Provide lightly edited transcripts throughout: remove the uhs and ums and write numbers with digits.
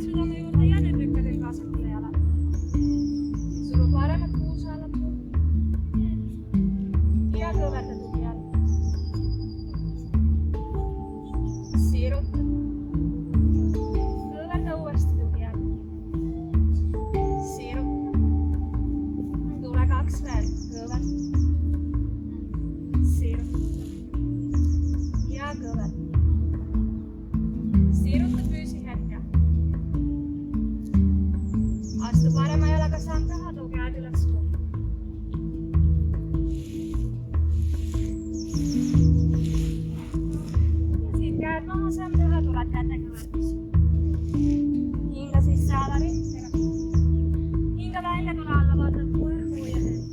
Sydämen juurde ja nyt lykkäsin vasemmalla jalalla. Suru paremat puusa alla. astu parema jalaga samm taha, too käed üles kokku. Ja siit käed maha samm taha, tuled kätega võrdus. Hinga sisse alla rindkera. Hinga välja, tule alla, vaatad põrgu ja hetke.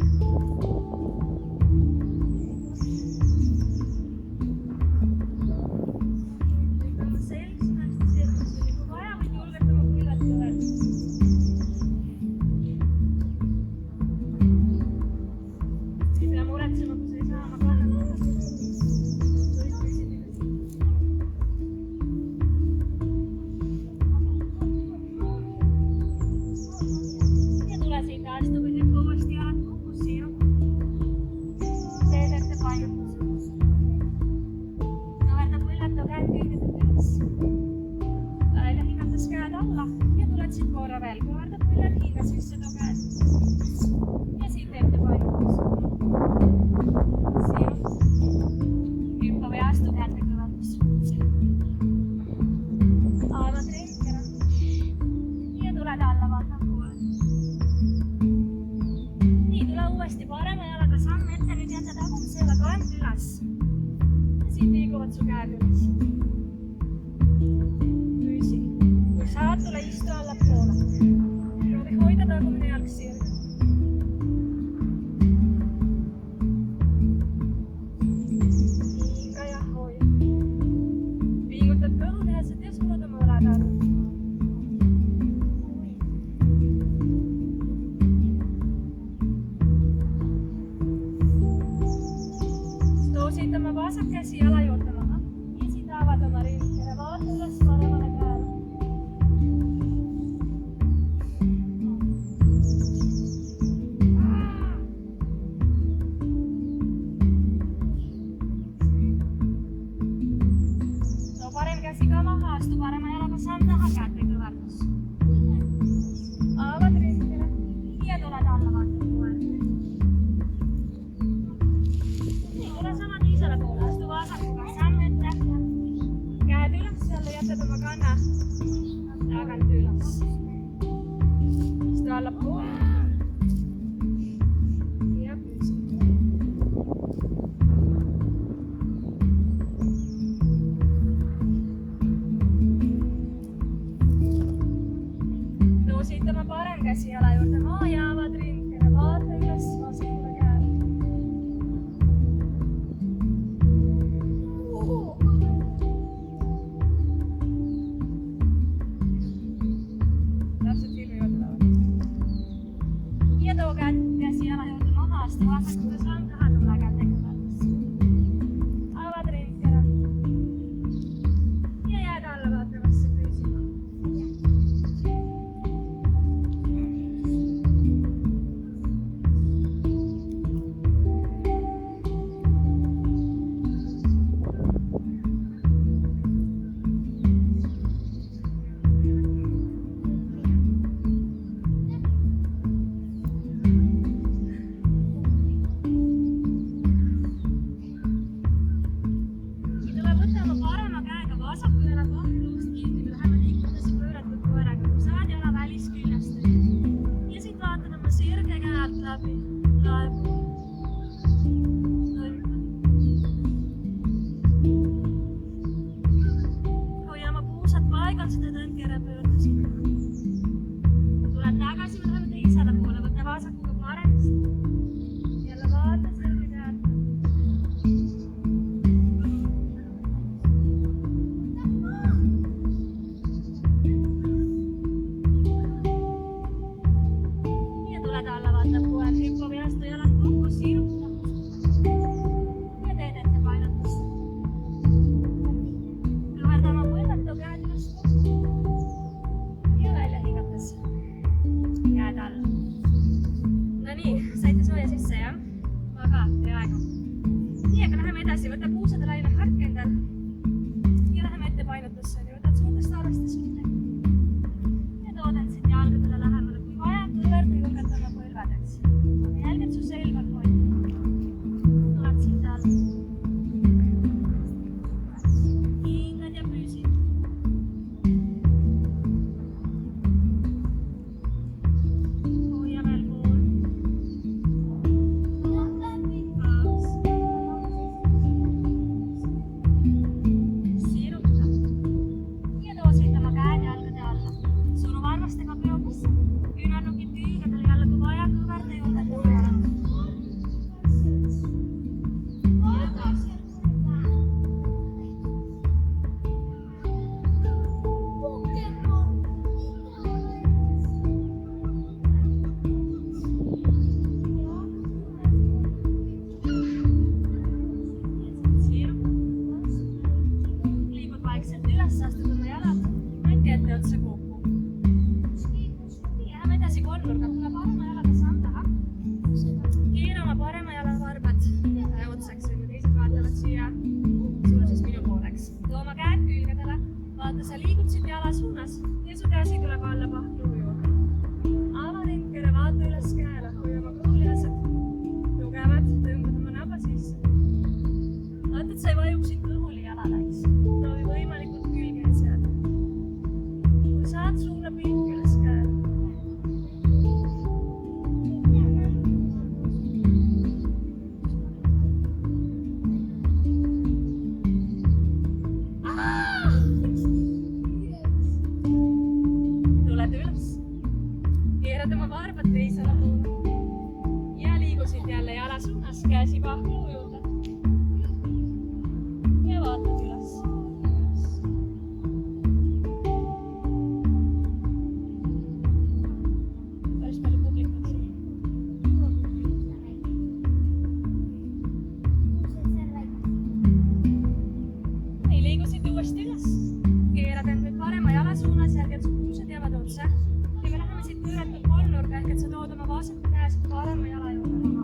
pööratud kolmnurk ehk et sa tood oma vasaku käe siit parema jala juurde maha.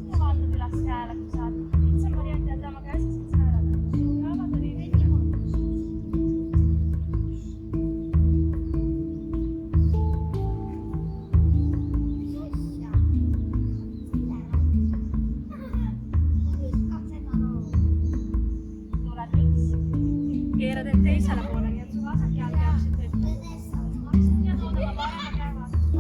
Ja vaatad üles käele, kui saad. Lihtsam variant jätta oma käsi siit säärada. Ja avada nii veidi. Tuled miks? Keerad end teisele poole, nii et su vasak jalg jääb siit ette. Ja tood oma parema käe vastu.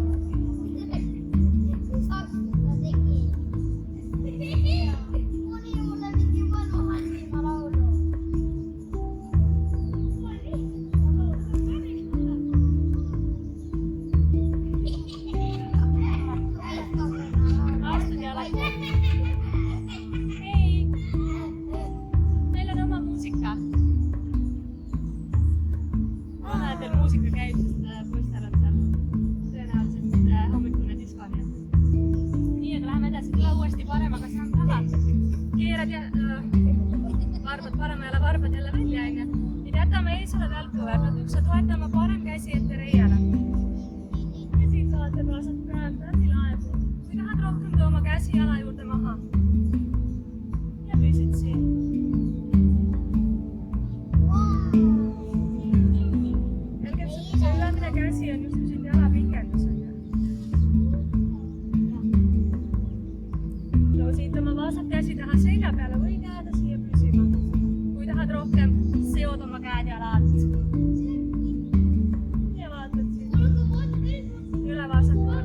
Astud jalad. Hei! Meil on oma muusika. Ma näen, et teil muusika käib, sest poistel on seal tõenäoliselt hommikune disko. Nii, aga läheme edasi. Tule uuesti paremaga samm taha. Keerad ja varbad parema jälle, varbad jälle välja, onju. Nüüd jätame eesele välkuve. Natuke toetame parem käsi ette reiale. Ja siit vaatad vasat praegu läbi laevu. Kui tahad rohkem, too oma käsi jala juurde maha. Ja püsid siin. Jälgib see ülemine käsi on just siin jala pikendus, onju. Too siit oma vasat käsi taha selja peale või jääda siia püsima. Kui tahad rohkem, seod oma käed jala alt. Ja vaatad siin. Üle vasakule.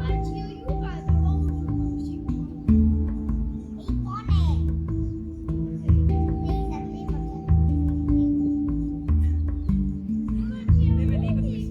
Teeme liigutusi.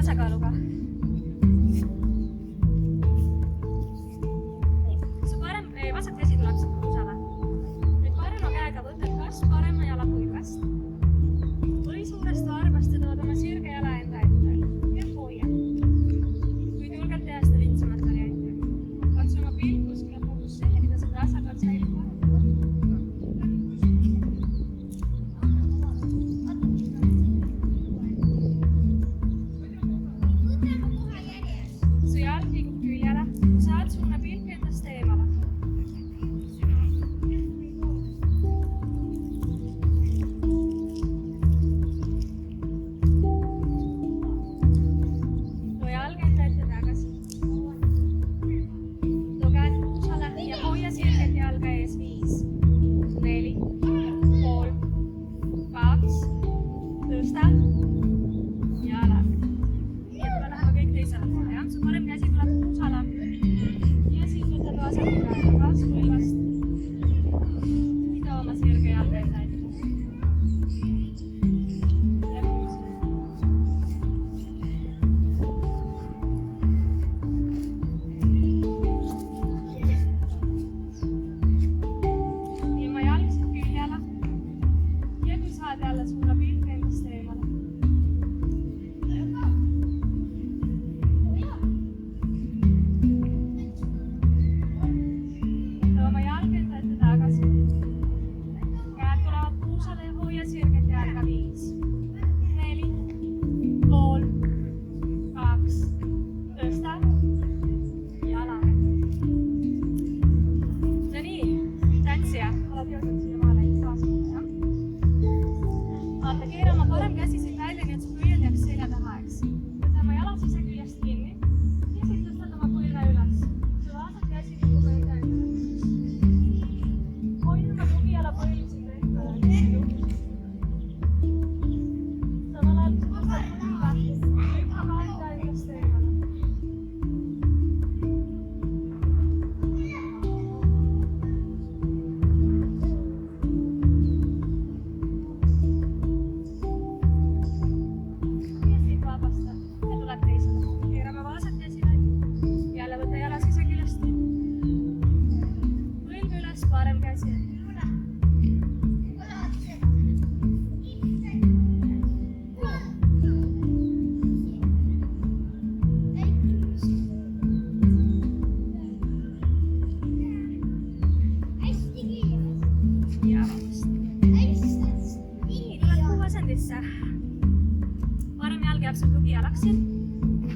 tasakaaluga. Su vasak käsi tuleb siit puusale. Nüüd parema käega võtad kas parema jala põlvest või suurest varbast ja tood oma sirge jala enda ette ja hoia. Kui julged teha seda lihtsamat varianti. Katsu oma pilk kuskile fokusseerida, see tasakaal säilib parem. Su jalg liigub küljele, kui saad suuna pilk endast eemale. Too jalg enda ette tagasi. Too käed puusale ja hoia sirgelt jalga ees 5, 4, 3, 2, tõsta ja ala. Ja tule läheme kõik teisele poole, jah? Su parem käsi tuleb puusale ja siis võtad vasaku käega kas põlvest. Too oma sirge jalga enda ette. Ja püüsi. Nii oma jalg siit küljele ja kui saad jälle suuna pilk endast eemale. Too oma jalg enda ette tagasi. Käed tulevad puusale ja hoia sirget jalga 5, 4, 3, 2, tõsta ja ala. No nii, tantsija, oled jõudnud siia maale kaasa, jah? Vaata, keera oma parem käsi siit välja, nii et su põlv jääks selja taha, eks. Võta oma jalad siseküljest kinni ja siit tõstad oma põlve üles. Su vasak käsi liigub enda ette. Hoia oma tugijala põlv siit ette. Samal ajal, kui sa tõstad põlve, lükka ka enda endast eemale. Ja siit vabastad ja tuled teisele. Keerame vasak käsi välja. Jälle võta jala siseküljest kinni. Põlv üles, parem käsi. Ja vabasta. Nii, tuled puuasendisse. Parem jalg jääb sul tugijalaks siin.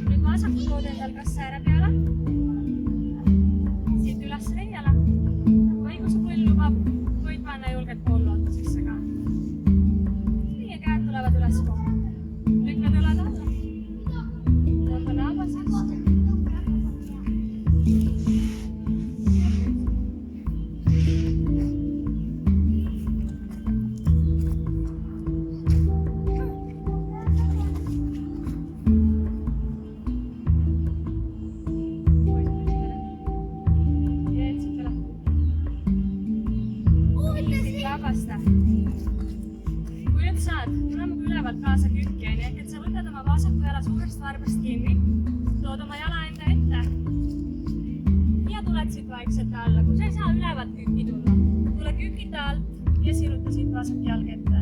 Nüüd vasaku tood endal kas sääre peale. Siit üles reiale. Või kui su põll lubab, võid panna julgelt poollootusesse ka. Nii ja käed tulevad üles kokku. Lükkad õlad alla. Tõmba naaba sisse. Vabasta. Kui nüüd saad, tule muga ülevalt kaasa kükki, nii et sa võtad oma vasaku jala suurest varbast kinni, tood oma jala enda ette ja tuled siit vaikselt alla. Kui sa ei saa ülevalt kükki tulla, tule kükita alt ja siruta siit vasak jalg ette.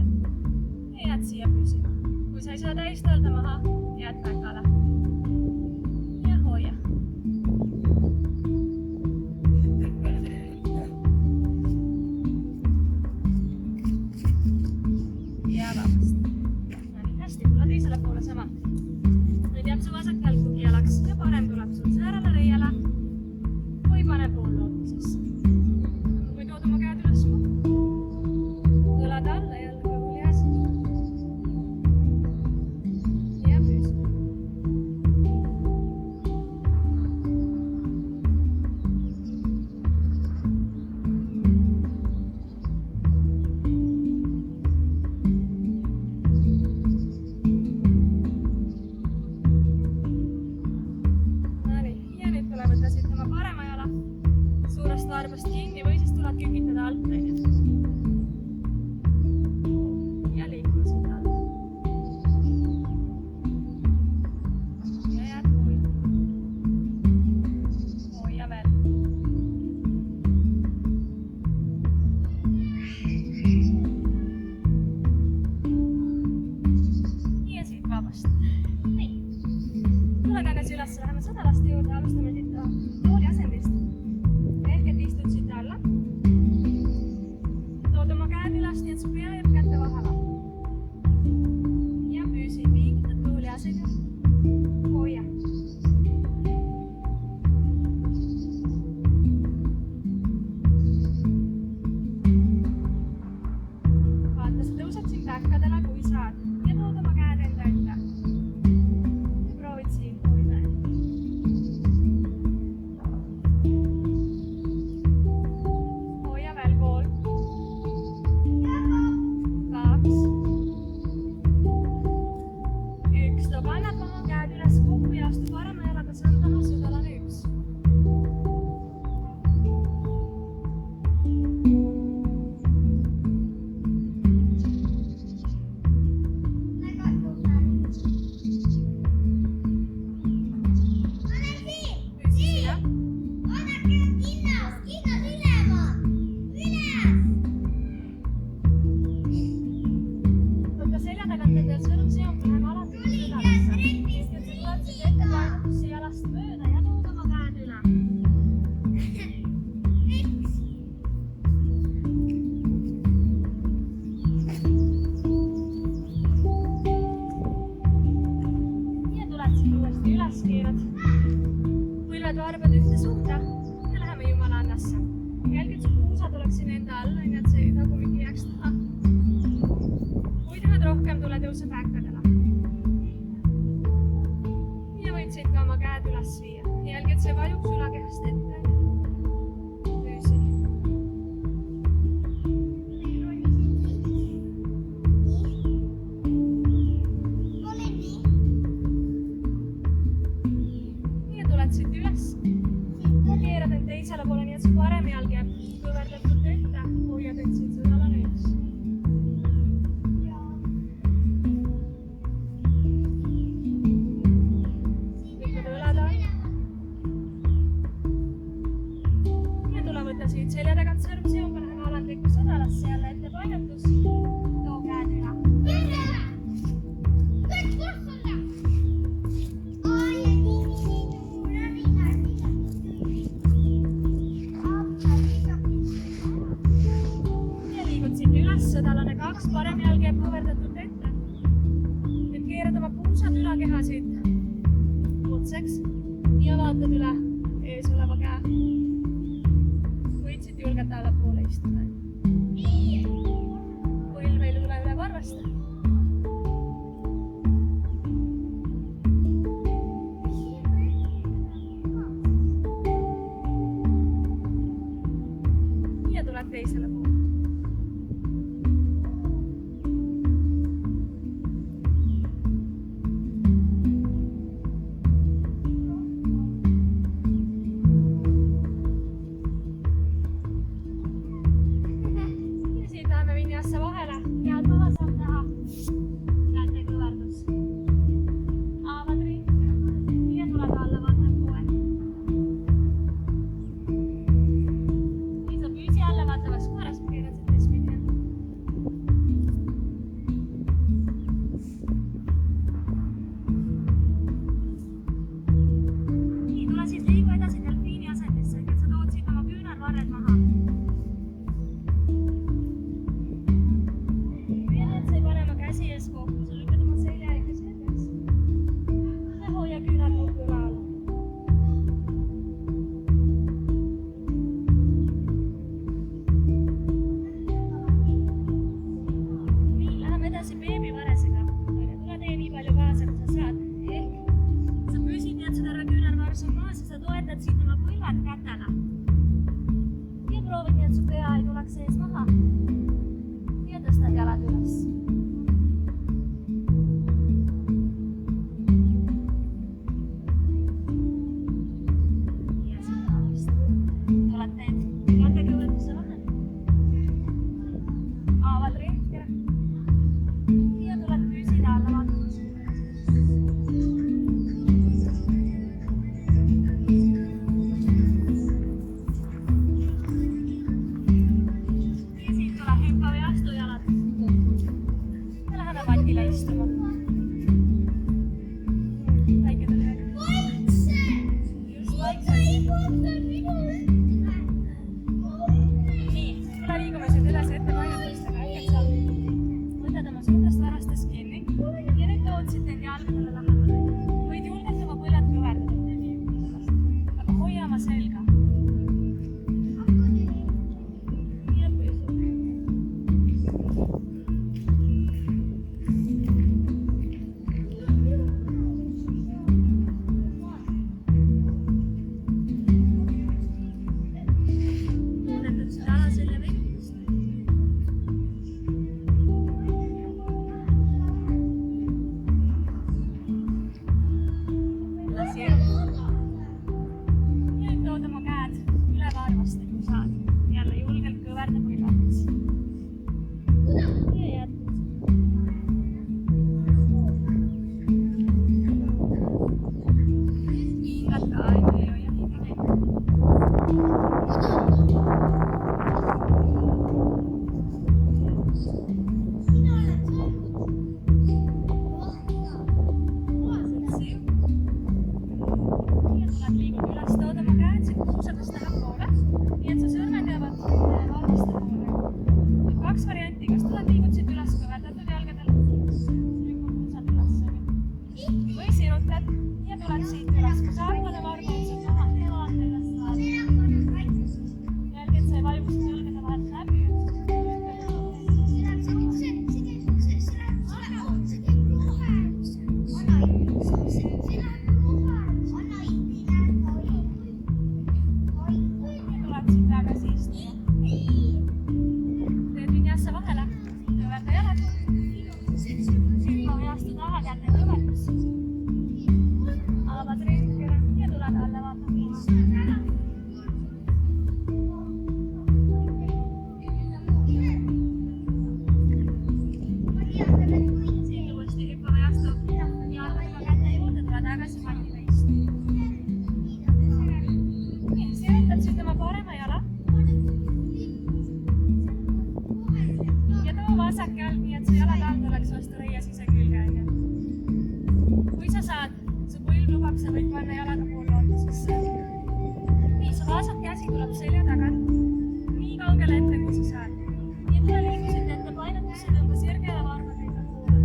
Ja jääd siia püsima. Kui sa ei saa täist öelda maha, jääd päkale. Ja hoia. Ja vabast. Hästi, tule teisele poole sama. Nüüd jääb su vasak jalg tugijalaks ja parem tuleb sul säärele reiale või pane poollootusesse. Või tood oma käed üles kokku. Õlad alla jälle kõhul ja siit. Ja püüsi. tule tagasi üles, läheme sõdalaste juurde, alustame siit tooli asendist. Ehk et istud siit alla. Tood oma käed üles, nii et su pea jääb kätte vahele. Ja püüsi, piigitad tooli asendil. Hoia. Vaata, sa tõused siin pähkadele, kui saad. Ja tood oma käed enda ette. Proovid siin hoida. Hoia veel pool. 2. 1. Too kannad oma käed üles kokku ja astu parema jalaga samm taha, sõdalane 1. Võtta selja tagant endal sõrm seob, läheme alati sõdalasse. Ja sa tuled siit ette painatusse jalast mööda ja tood oma käed üle. Ja tuled siit uuesti üles, keerad. Põlved varbad ühte suunda ja läheme Jumala annasse. Jälgi, et su puusad oleks siin enda all, nii et see tagumik ei jääks taha. Kui tahad rohkem, tule tõuse pähkadele. Ja võid siit ka oma käed üles viia. Jälgi, et see vajuks ülakehast ette. Püüsi. Ja tuled siit üles. Keerad end teisele poole, nii et su parem jalg jääb kõverdatult ette. Hoiad end siit sõdalane 1. Lükkad õlad all. Ja tule võtta siit selja tagant sõrm seoga, läheme alandlikku sõdalasse jälle ette painetus. Too käed üle. Sõdalane 2, parem jalg jääb kõverdatult ette. Nüüd keerad oma puusad ülakeha siit otseks ja vaatad üle ees oleva käe. Võid siit julgelt allapoole istuda. Põlv ei tule üle varvast. Ja tuled teisele poole. sirutad ja tuled siit üles. Kui sa jalgade vargutused maha, vaata ennast vaata. Jälgi, et sa ei vaju siin jalgade vahelt läbi. Vasak jalg, nii et su jalad all tuleks vastu reia sisekülge. Kui sa saad, su põlv lubab, sa võid panna jalaga poolootusesse. Nii, su vasak käsi tuleb selja tagant, nii kaugele ette, kui sa saad. Nii et tule liigusid ette painutusse, tõmba sirge ja varba teile poole.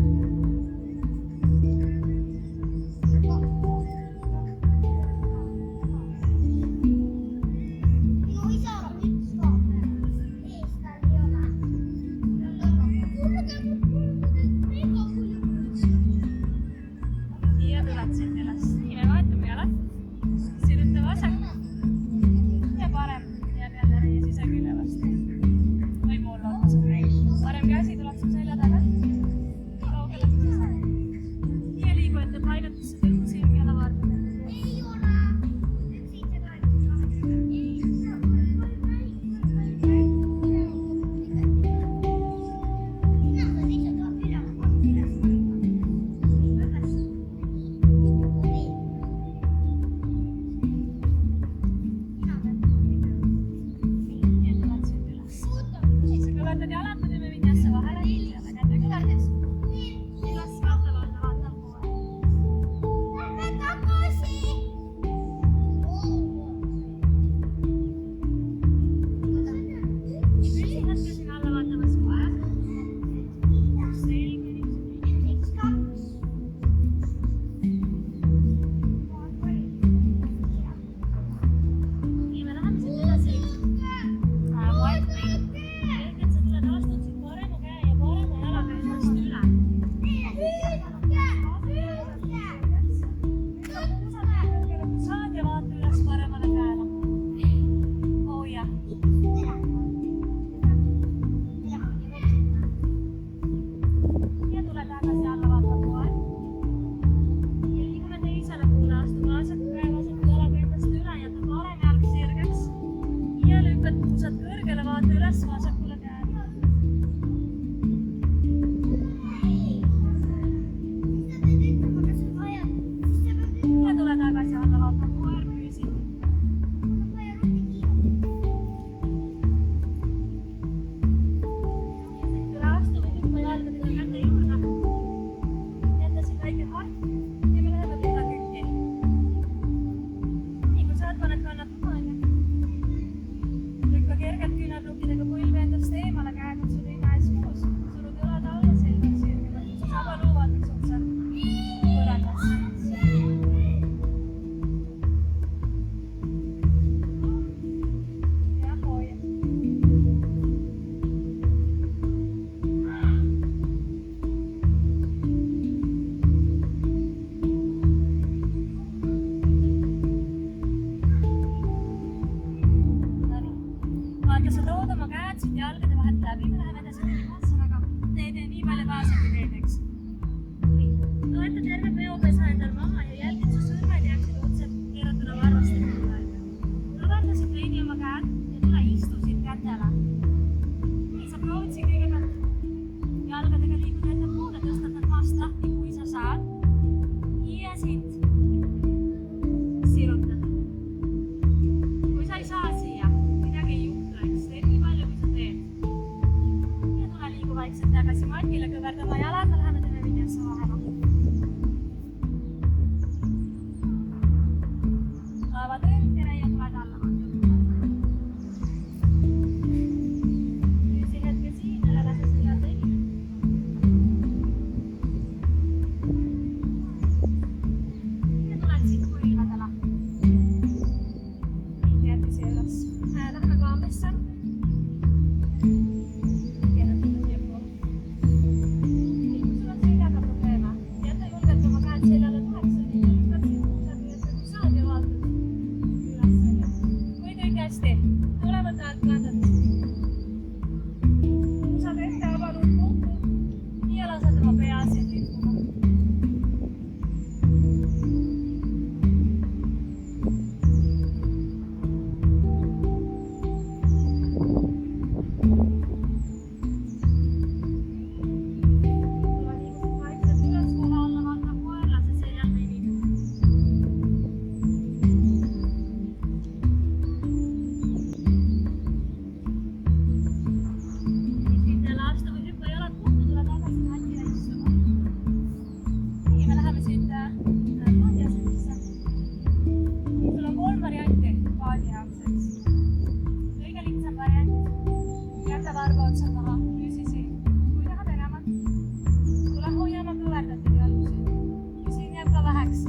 9.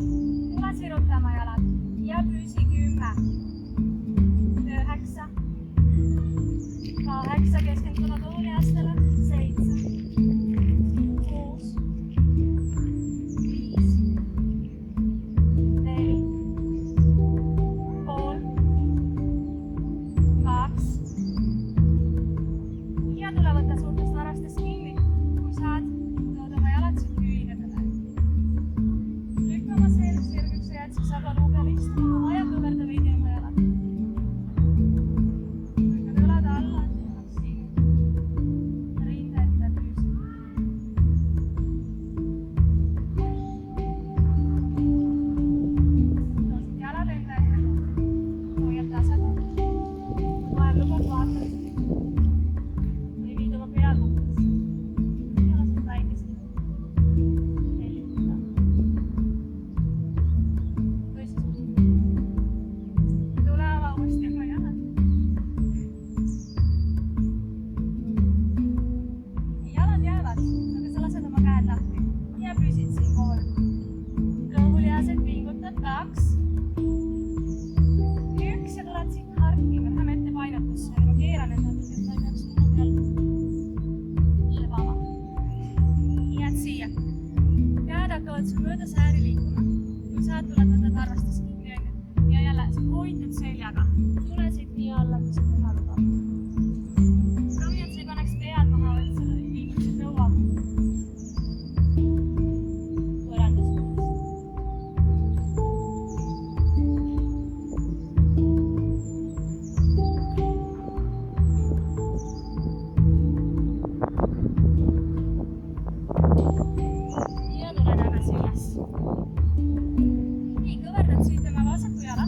Tule sirutama jalad ja püsi 10. 9. 8 keskenduna tooliastele. 7. 6. 5. 4. 3. 2. Ja tule võtta suurtest varastest kinni. Kui saad, tood oma jalad siit külgedele. Lükka oma selg sirgeks ja jät siis aga luu peal istuma ja kõverda veidi oma jalad. Lükkad õlad alla, siin. Rinde ette püüsi. Toosid jalad enda ette. Hoiad tasad. Vahel lubad vaatad. Või viid oma pea kukkesse. Ja lased väikesed. Hellitada. Tõsiselt. Tule ava uuesti oma jalad. Jalad jäävad, aga sa lased oma käed lahti. Ja püsid siin kool. Loomuliselt pingutad 2. 1 ja tuled siit harki. Me läheme ette painatusse. Ma keeran enda natuke, et ta ei peaks muu peal lebama. Jääd siia. Käed hakkavad sul mööda sääri liikuma. Kui saad, tuled võtad varvastes kinni. Ja jälle hoitud seljaga. Tule siit nii alla, kui sa teha lubab. Proovi, et sa ei paneks pead maha, et sa liiguksid lõuaga. Põrandas. Ja tule tagasi üles. Nii, kõverdad siit oma vasaku jala.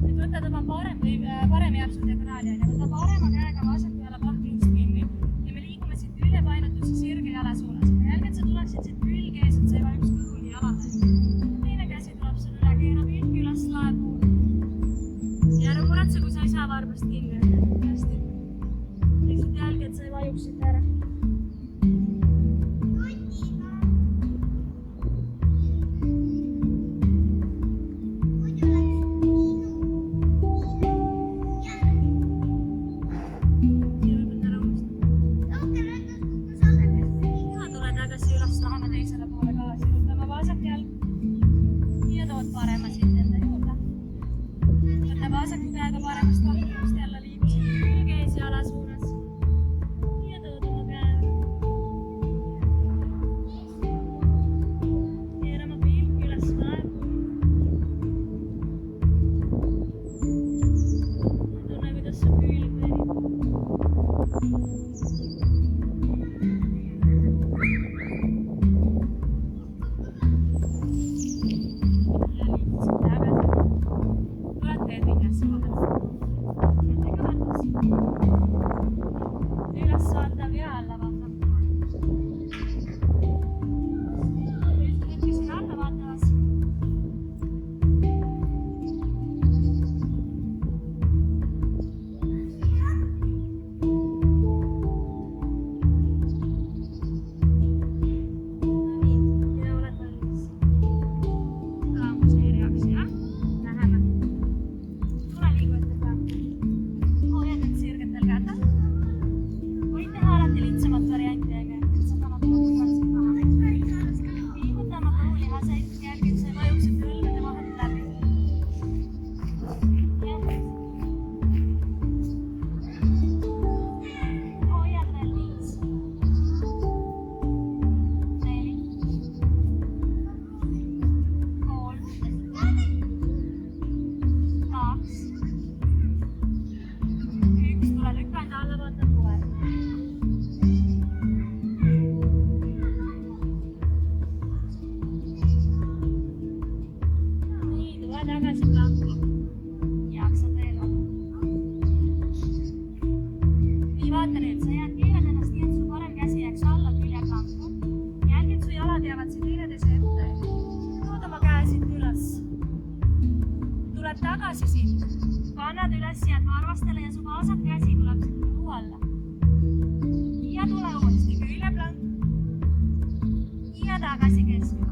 Nüüd võtad oma parem jääb sul diagonaali ja võta parema käega vasaku jala pahkluust kinni ja me liigume siit küljepainatuse sirge jala suunas. Jälgi, et sa tuleksid siit külge ees, et sa ei vajuks kõhuli jalale. Teine käsi tuleb sul üle, keera pilk üles laepuul. Ja ära muretse, kui sa ei saa varbast kinni. Hästi. Lihtsalt jälgi, et sa ei vajuks siit ära. Parema siit enda juurde. Võta vasaku käega paremast pahkluust jälle liigusid külge ees jala suunas. Ja tood oma käe. Keera oma pilk üles laepu. Tunne, kuidas su külg venib. Ülesvaatav ja alla vaatav. Nüüd siin alla vaatavas. Nii, ja oled valmis. Aamuseeriaks, jah? Läheme. Tule liigu ette peale. Hoiad nüüd sirgetel kätel. Võid teha alati lihtsamat varianti, et sa panad kuulmasid maha. Liiguta oma kõhulihaseid, jälgi, et sa ei vajuksid õlgade vahelt läbi. Hoiad veel 5. 4. 3. 2. 1. Tule lükka enda alla, vaata koer. Nii, tule tagasi planku. Jaksad veel. Nii, vaata nüüd, sa keerad ennast nii, et su parem käsi jääks alla külje planku. Jälgi, et su jalad jäävad siin teineteise ette. Tood oma käe siit üles. Tuled tagasi siit. Kannad üles, jääd varvastele ja su vasak käsi tuleb siit luu alla. Ja tule uuesti külje plank. Ja tagasi keskele.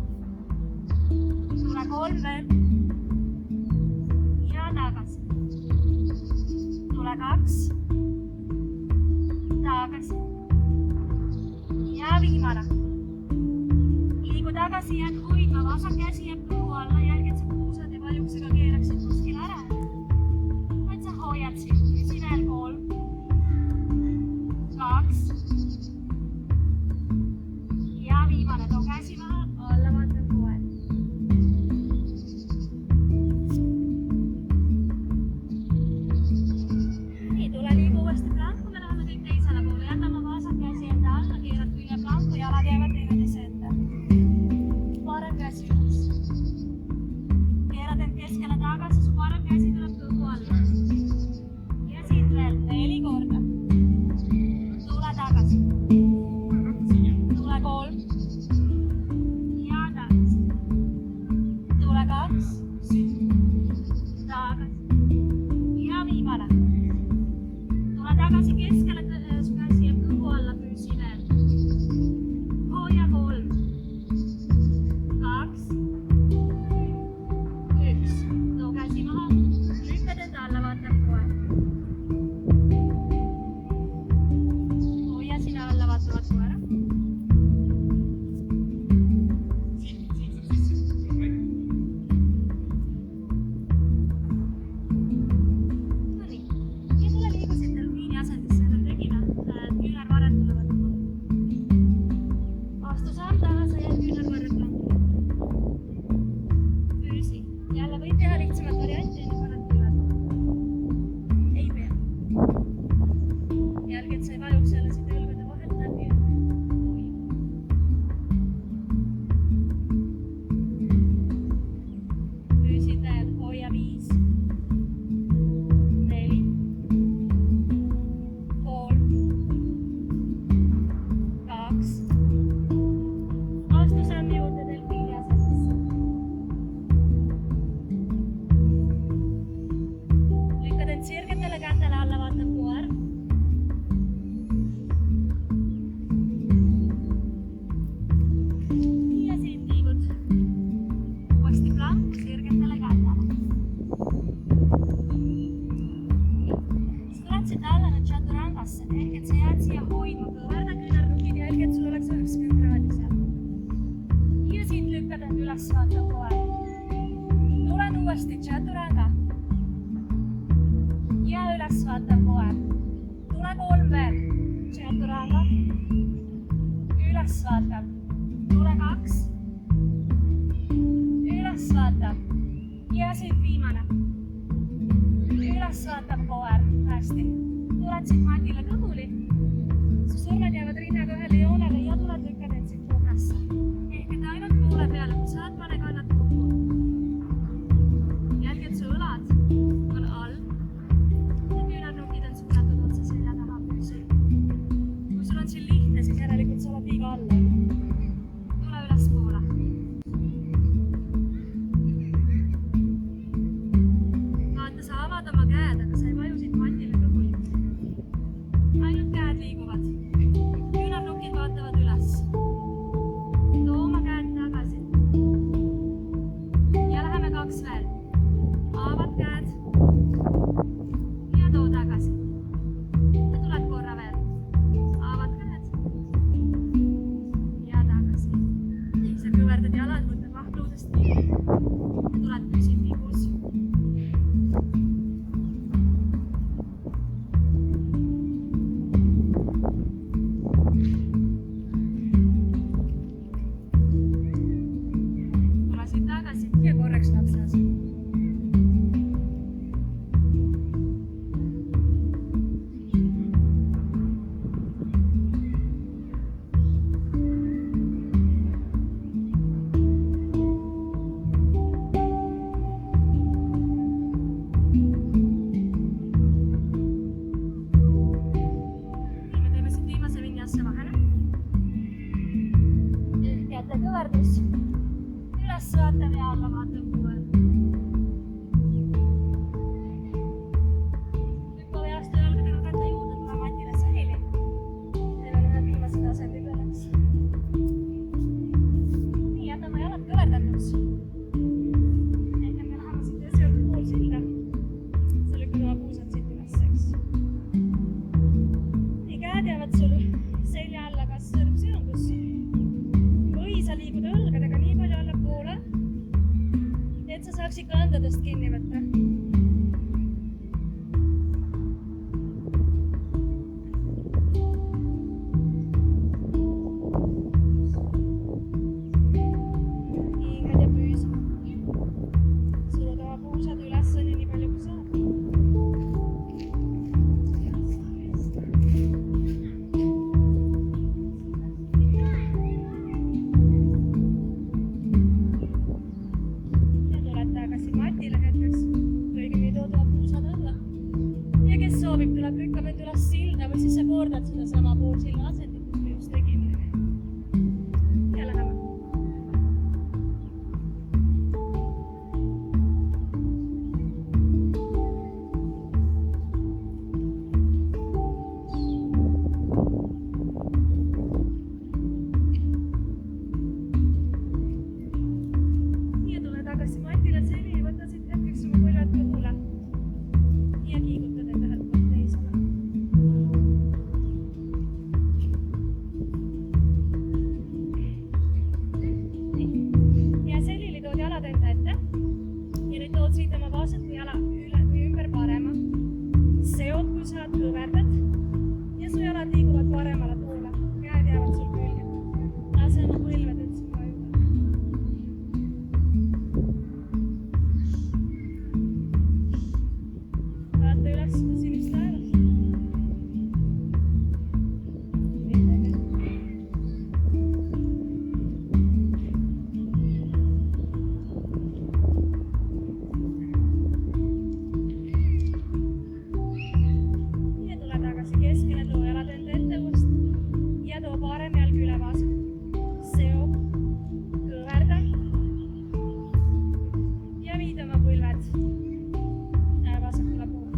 tagasi jääd hoidma, vasak käsi jääb kõhu alla, jälgid sa puusad ja vajuksega keeraksid kuskil ära. Vaid sa hoiad siin, püsi veel 3, 2 ja viimane, too käsi maha, alla vaata kohe. Nii, tule liigu uuesti planku, me läheme kõik teisele poole, jätame vasak käsi enda alla, keerad külje planku, jalad jäävad teineteise ette. Parem käsi üles. Keerad end keskele tagasi, su parem käsi tuleb kõhu alla. Ja siit veel 4 korda. Tule tagasi. Tule 3. Ja tagasi. Tule 2. Tagasi. Ja viimane. Tule tagasi keskele, su käsi jääb kõhu alla, püsi veel. Hoia 3. 2, 1. Too käsi maha, lükkad enda alla, vaatab kohe. Hoia sinna alla, vaatavad koera. Nonii, ja tule liigusid delfiini asendisse, me tegime, küünarvarred tulevad. Astu samm taha, sa jääd küünarvarred planku. Püsi. Jälle võid teha lihtsamat varianti, enne korrad tulevad. Ei pea. Jälgi, et sa ei vajuks jälle siit õlgade vahelt läbi. Püsid veel, hoia 5, 4, 3, 2. Astu sammi juurde delfiini asendisse. Lükkad end sirgetele kätele alla, vaatab koer. Ja siit liigud uuesti plank, sirgetele kätele. Siis tuled siit alla nüüd chaturangasse, ehk et sa jääd siia hoidma, kõverda küünarnukid, jälgi, et sul oleks 90 kraadi seal. Ja siit lükkad end üles, vaatab koer. Tulen uuesti chaturanga. Ja üles vaatab koer. Tule 3 veel. Chaturanga. Üles vaatab. Tule 2. Üles vaatab. Ja siit viimane. Üles vaatab koer. Hästi. Tuled siit matile kõhuli. Su sõrmed jäävad rinnaga ühele joonele ja tuled lükkad end siit kobrasse. Ehk et ainult poole peale, kui saad, pane kannad kokku. Jälgi, et su õlad on all. Ja küünarnukid on suunatud otse selja taha püsi. Kui sul on siin lihtne, siis järelikult sa oled liiga alla. Tule üles poole. Vaata, sa avad oma käed, aga sa ei vaju siit matile kõhuli. Ainult käed liiguvad. Küünarnukid vaatavad üles. Too oma käed tagasi. Ja läheme 2 veel. Avad käed. Ja too tagasi. Ja tuled korra veel. Avad käed. Ja tagasi. Nii, sa kõverdad jalad, võtad vahluudest nii. Ja tuled püsid liigus. Tule siit tagasi ja korraks lapse asemel. kõverdus. Üles vaatab ja alla vaatab kohe. Lükka veast jalgadega kätte juurde, tule matile säili. Teil on ühed viimased asendid õnneks. Nii, jätame jalad kõverdatuks. Ehk me läheme siit esialgu pool silda. Sa lükkad oma puusad siit üles, eks. Nii, käed jäävad sul selja alla, kas sõrm sööndus. Või sa liigud õlgadega randadest kinni võtta. Hingad ja püüsa. Sulud oma puusad üles on ja nii palju kui saab. Soovib, tuleb lükkab end üles silda või siis sa kordad seda sama pool silla asendit, mis me just tegime. Ja läheme. Ja tule tagasi matile selline, võta siit hetkeks oma põlved kõhule. Ja kiigutad enda ühelt poolt teisele. Ja selili tood jalad enda ette. Ja nüüd tood siit oma vasaku jala üle või ümber parema. Seod, kui saad, kõverdad. Ja su jalad liiguvad paremale poole. Käed jäävad sul külge. Lase oma põlved üldse vajuda. Vaata üles seda sinist taevast. Ja tule tagasi keskele, too jalad enda ette uuesti. Ja too parem jalg üle vasak. Seo, kõverda. Ja viid oma põlved vasakule poole.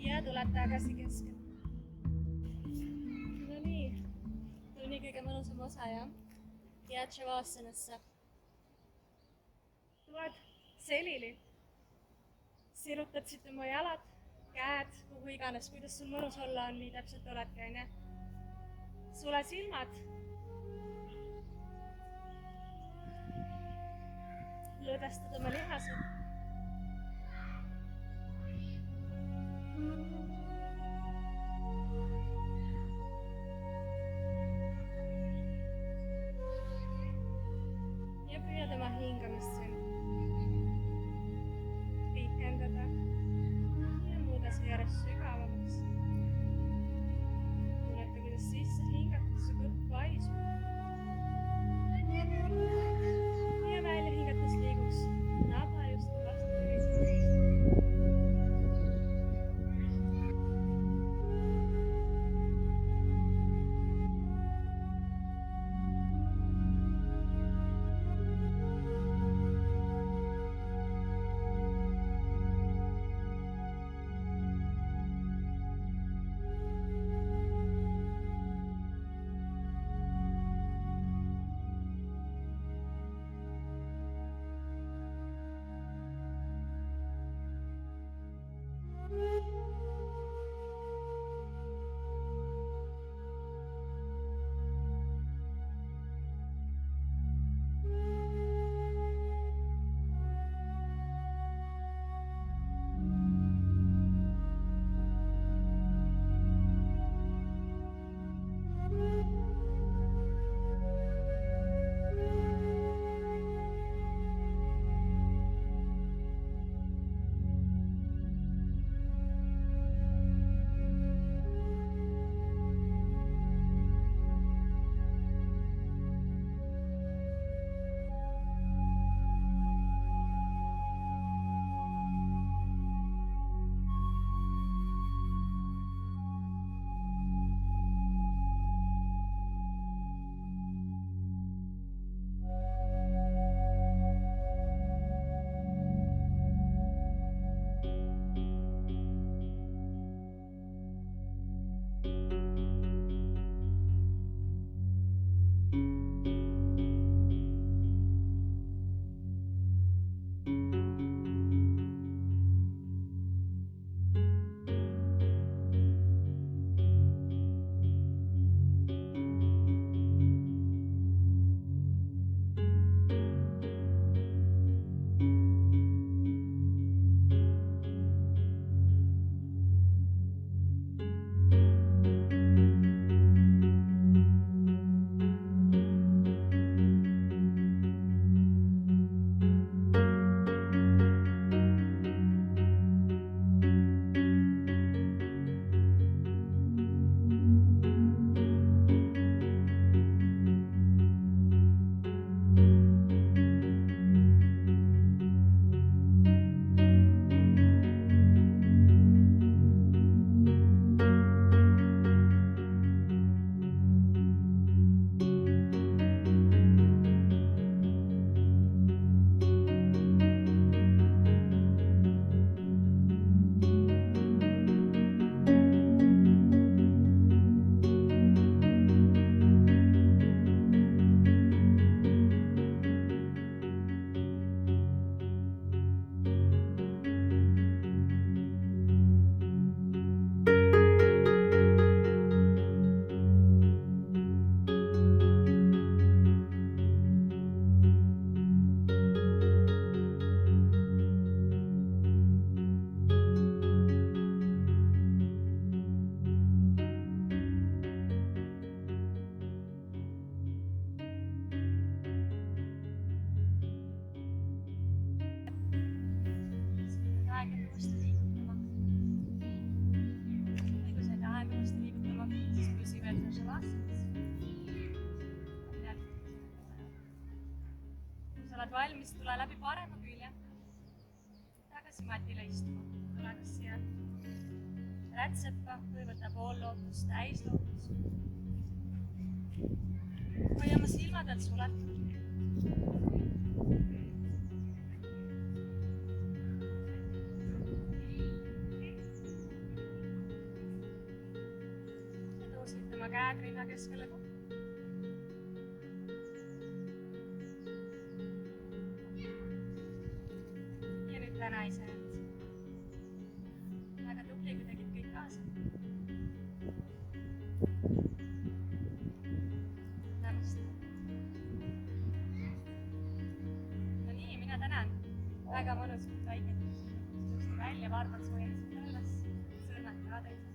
Ja tuled tagasi keskele. No nii, tuli kõige mõnusam osa, jah? Jääd Shavasanasse. Tuled selili. Sirutad siit oma jalad, käed, kuhu iganes, kuidas sul mõnus olla on, nii täpselt oledki, on. Sule silmad. Lõdvestad oma lihased. Ja püüad oma hingamist siin pikendada ja muuda see järjest sügavamaks. Tunneta, kuidas sisse hingates su kõht paisub. Ja välja hingates liiguks naba just puhastades. Kui sa oled valmis, tule läbi parema külje. Tagasi matile istuma. Tule kas siia rätseppa või võta pool lootus, täis lootus. Hoia oma silmadelt suletud. Tõusite oma käed rinna keskele kokku. Ja nüüd täna iseend. Väga tubli, kui tegid kõik kaasa. Namaste. No nii, mina tänan. Väga mõnus väike. Tõusti välja, varbad soojendasid üles. Sõrmed ka täitsa.